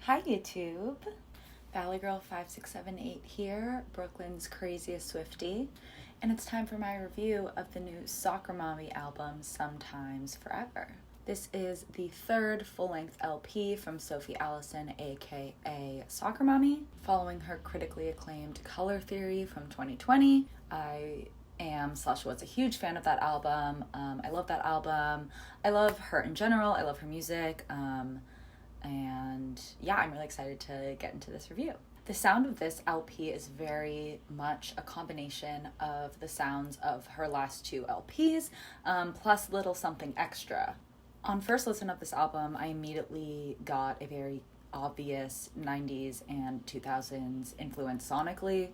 Hi YouTube, Valley Girl 5678 here, Brooklyn's craziest Swiftie, and it's time for my review of the new Soccer Mommy album, Sometimes Forever. This is the third full-length LP from Sophie Allison, aka Soccer Mommy, following her critically acclaimed Color Theory from 2020. I was a huge fan of that album. I love that album. I love her in general. I love her music. And yeah, I'm really excited to get into this review. The sound of this LP is very much a combination of the sounds of her last two LPs, plus a little something extra. On first listen of this album, I immediately got a very obvious 90s and 2000s influence sonically,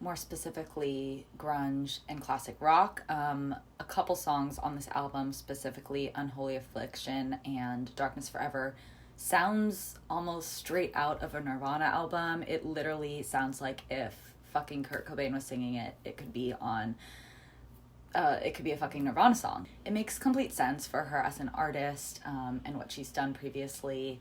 more specifically grunge and classic rock. A couple songs on this album, specifically Unholy Affliction and Darkness Forever, sounds almost straight out of a Nirvana album. It literally sounds like if fucking Kurt Cobain was singing it, it could be a fucking Nirvana song. It makes complete sense for her as an artist, and what she's done previously,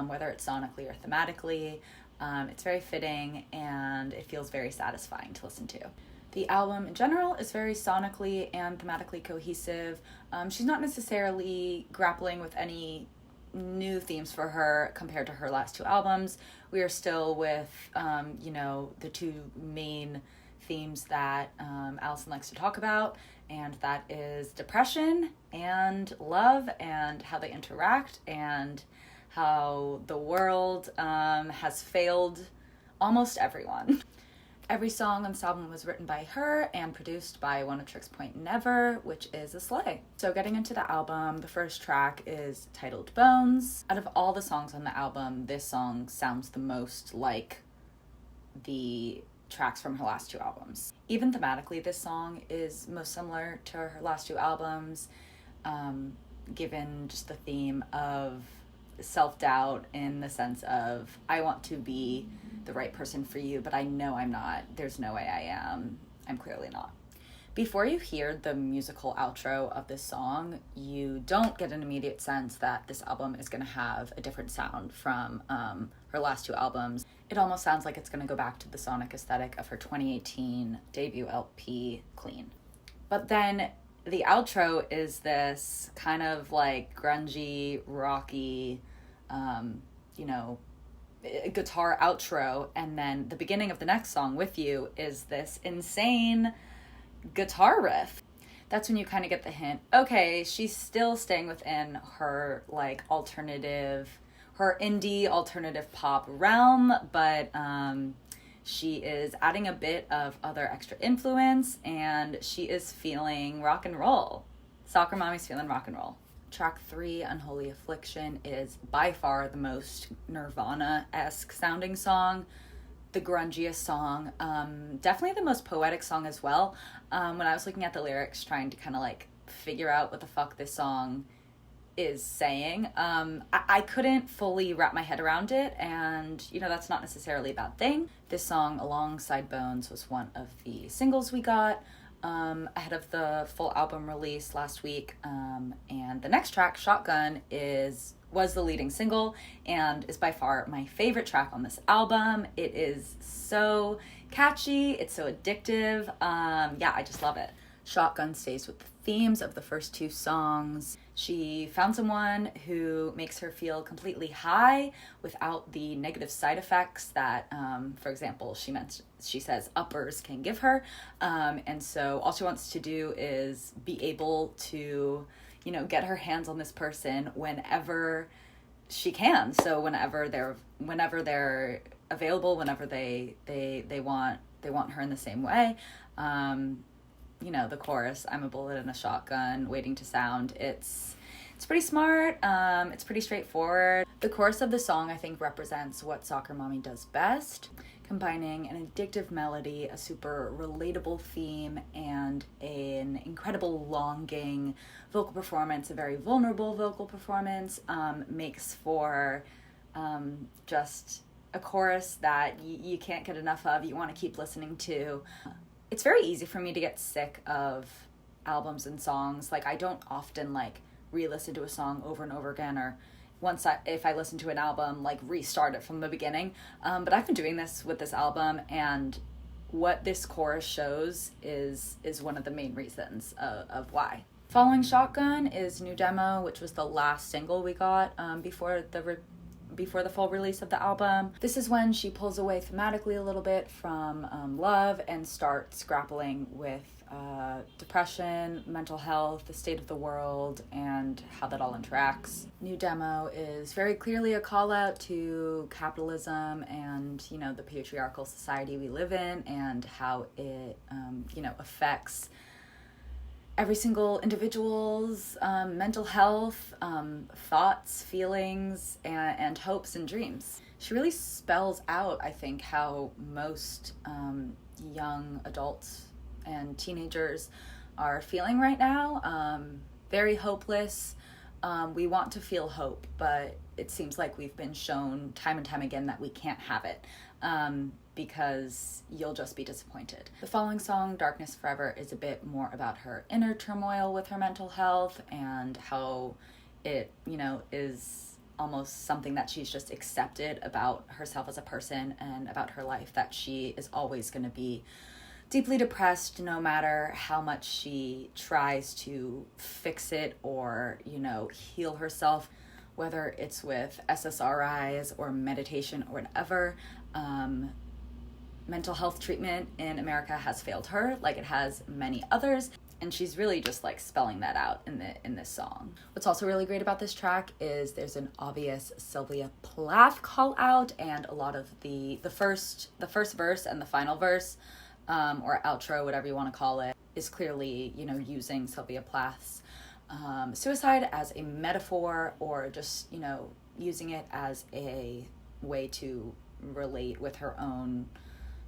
whether it's sonically or thematically. It's very fitting and it feels very satisfying to listen to. The album in general is very sonically and thematically cohesive. She's not necessarily grappling with any new themes for her compared to her last two albums. We are still with, the two main themes that Allison likes to talk about, and that is depression and love and how they interact and how the world has failed almost everyone. Every song on this album was written by her and produced by Oneohtrix Point Never, which is a slay. So getting into the album, the first track is titled Bones. Out of all the songs on the album, this song sounds the most like the tracks from her last two albums. Even thematically, this song is most similar to her last two albums, given just the theme of self-doubt in the sense of, I want to be the right person for you, but I know I'm not. There's no way I am. I'm clearly not. Before you hear the musical outro of this song, you don't get an immediate sense that this album is going to have a different sound from her last two albums. It almost sounds like it's going to go back to the sonic aesthetic of her 2018 debut LP, Clean. But then the outro is this kind of like grungy, rocky, guitar outro, and then the beginning of the next song, With You, is this insane guitar riff. That's when you kind of get the hint, okay, she's still staying within her like her indie alternative pop realm, but she is adding a bit of other extra influence, and she is feeling rock and roll. Soccer Mommy's feeling rock and roll. Track 3, Unholy Affliction, is by far the most Nirvana-esque sounding song, the grungiest song, definitely the most poetic song as well. When I was looking at the lyrics, trying to kind of like figure out what the fuck this song is saying, I couldn't fully wrap my head around it, and that's not necessarily a bad thing. This song, alongside Bones, was one of the singles we got ahead of the full album release last week, and the next track, Shotgun, was the leading single and is by far my favorite track on this album. It is so catchy, it's so addictive. I just love it. Shotgun stays with the themes of the first two songs. She found someone who makes her feel completely high without the negative side effects that, for example, she says uppers can give her. And so all she wants to do is be able to, get her hands on this person whenever she can. So whenever they're available, whenever they want her in the same way. The chorus, I'm a bullet in a shotgun waiting to sound. It's pretty smart. It's pretty straightforward. The chorus of the song, I think, represents what Soccer Mommy does best, combining an addictive melody, a super relatable theme, and an incredible longing vocal performance, a very vulnerable vocal performance, makes for just a chorus that you can't get enough of, you want to keep listening to. It's very easy for me to get sick of albums and songs. Like, I don't often re-listen to a song over and over again, or if I listen to an album, like restart it from the beginning. But I've been doing this with this album, and what this chorus shows is one of the main reasons of why. Following Shotgun is New Demo, which was the last single we got before the full release of the album. This is when she pulls away thematically a little bit from love and starts grappling with depression, mental health, the state of the world, and how that all interacts. New Demo is very clearly a call out to capitalism and, you know, the patriarchal society we live in, and how it, affects every single individual's mental health, thoughts, feelings, and hopes and dreams. She really spells out, I think, how most young adults and teenagers are feeling right now. Very hopeless. We want to feel hope, but it seems like we've been shown time and time again that we can't have it. Because you'll just be disappointed. The following song, Darkness Forever, is a bit more about her inner turmoil with her mental health and how it, is almost something that she's just accepted about herself as a person and about her life, that she is always going to be deeply depressed no matter how much she tries to fix it or, heal herself, whether it's with SSRIs or meditation or whatever. Mental health treatment in America has failed her, like it has many others, and she's really just like spelling that out in this song. What's also really great about this track is there's an obvious Sylvia Plath call out, and a lot of the first verse and the final verse, or outro, whatever you want to call it, is clearly, using Sylvia Plath's suicide as a metaphor, or just, using it as a way to relate with her own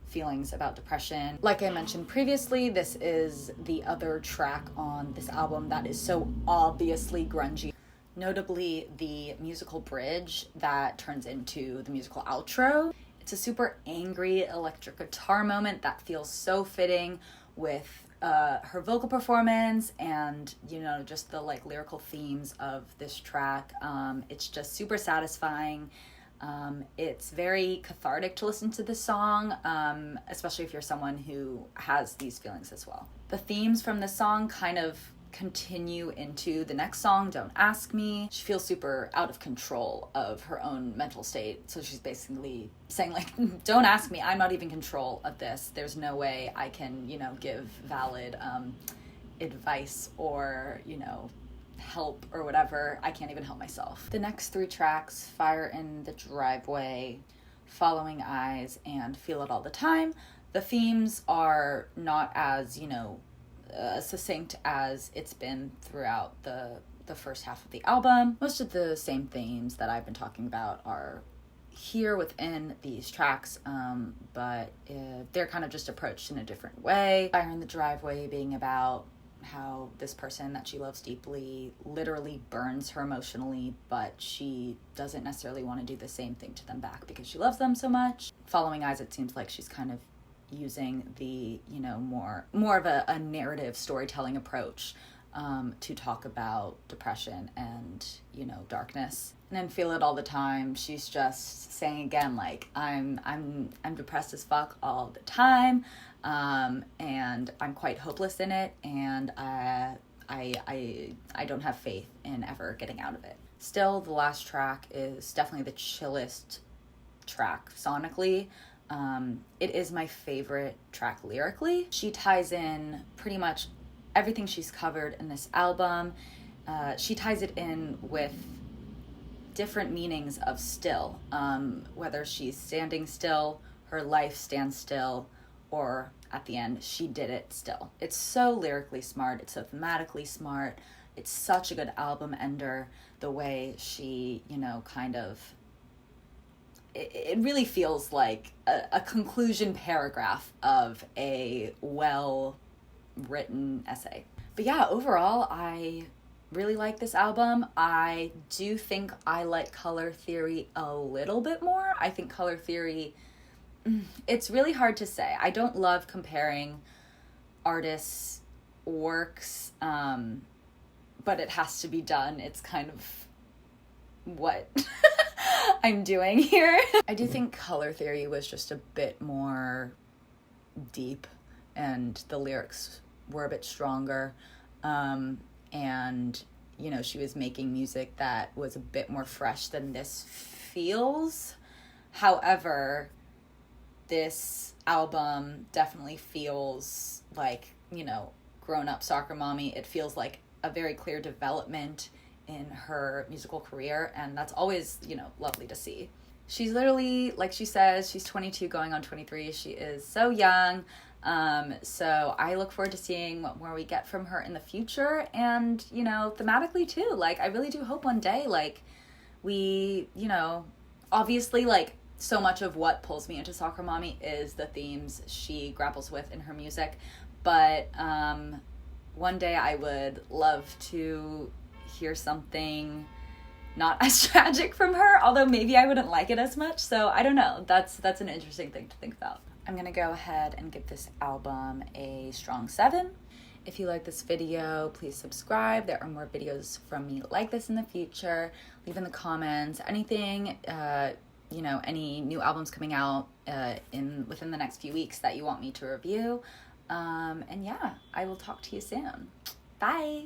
feelings about depression. Like I mentioned previously, this is the other track on this album that is so obviously grungy. Notably, the musical bridge that turns into the musical outro. It's a super angry electric guitar moment that feels so fitting with her vocal performance and, just the like lyrical themes of this track. It's just super satisfying. It's very cathartic to listen to this song, especially if you're someone who has these feelings as well. The themes from this song kind of continue into the next song, Don't Ask Me. She feels super out of control of her own mental state, so she's basically saying like, don't ask me, I'm not even in control of this. There's no way I can, give valid advice or, help or whatever. I can't even help myself. The next three tracks, Fire in the Driveway, Following Eyes, and Feel It All the Time, the themes are not as, succinct as it's been throughout the first half of the album. Most of the same themes that I've been talking about are here within these tracks, but they're kind of just approached in a different way. Fire in the Driveway being about how this person that she loves deeply literally burns her emotionally, but she doesn't necessarily want to do the same thing to them back because she loves them so much. Following Eyes, it seems like she's kind of using the, more of a narrative storytelling approach to talk about depression and, darkness. And then Feel It All the Time, she's just saying again, like, I'm depressed as fuck all the time, and I'm quite hopeless in it, and I don't have faith in ever getting out of it. Still, the last track is definitely the chillest track sonically. It is my favorite track lyrically. She ties in pretty much everything she's covered in this album. She ties it in with different meanings of still, whether she's standing still, her life stands still, or at the end, she did it still. It's so lyrically smart, it's so thematically smart, it's such a good album ender, the way she, it really feels like a conclusion paragraph of a well-written essay. But yeah, overall, I really like this album. I do think I like Color Theory a little bit more. I think Color Theory, it's really hard to say. I don't love comparing artists' works, but it has to be done. It's kind of what I'm doing here. I do think Color Theory was just a bit more deep and the lyrics were a bit stronger. And, you know, she was making music that was a bit more fresh than this feels. However, this album definitely feels like, you know, grown-up soccer mommy. It feels like a very clear development in her musical career, and that's always, you know, lovely to see. She's literally, like she says, she's 22 going on 23. She is so young. So I look forward to seeing what more we get from her in the future, and, you know, thematically too. Like, I really do hope one day, like, we, you know, obviously, like, so much of what pulls me into Soccer Mommy is the themes she grapples with in her music, but one day I would love to hear something not as tragic from her, although maybe I wouldn't like it as much. So I don't know. That's an interesting thing to think about. I'm gonna go ahead and give this album a strong 7. If you like this video, please subscribe. There are more videos from me like this in the future. Leave in the comments anything, you know, any new albums coming out within the next few weeks that you want me to review. And yeah, I will talk to you soon. Bye.